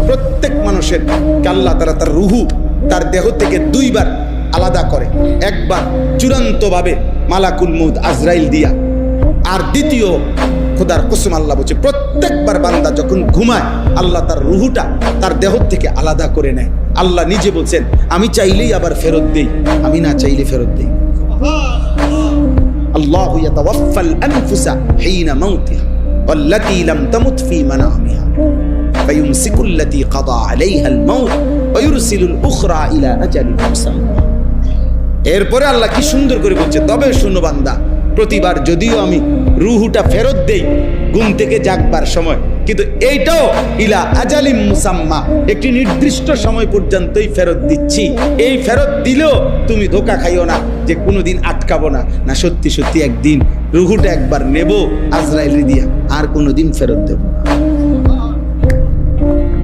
প্রত্যেক মানুষের আল্লাহ তাআলা তার রুহু তার দেহ থেকে দুইবার আলাদা করে, একবার চূড়ান্তভাবে মালাকুল মউত আজরাইল দিয়া, আর দ্বিতীয় খোদার কসম আল্লাহ বলছে প্রত্যেকবার বান্দা যখন ঘুমায় আল্লাহ তার রুহুটা তার দেহ থেকে আলাদা করে নেয়। আল্লাহ নিজে বলছেন আমি চাইলেই আবার ফেরত দেই, আমি না চাইলে ফেরত দেই। আল্লাহু ইয়াতাওয়াফাল আনফুসা হিনা মাউতিহা ওয়াল্লাতী লাম তামুত ফী মানামিহা ফায়ুমসিকুল্লাতী কাদা আলাইহাল মাউত ওয়া ইউরসিলুল উখরা ইলা আজালিন মুসাম্মা। এরপরে আল্লাহ কি সুন্দর করে বলছে, তবে শুনো বান্দা, প্রতিবার যদিও আমি রুহুটা ফেরত দেই ঘুম থেকে জাগবার সময়, কিন্তু এইটাও ইলা আজালিম মুসাম্মা, একটি নির্দিষ্ট সময় পর্যন্তই ফেরত দিচ্ছি। এই ফেরত দিলেও তুমি ধোঁকা খাইও না যে কোনোদিন আটকাবো না, না সত্যি সত্যি একদিন রুহুটা একবার নেব আজরাইল দিয়া, আর কোনোদিন ফেরত দেব না।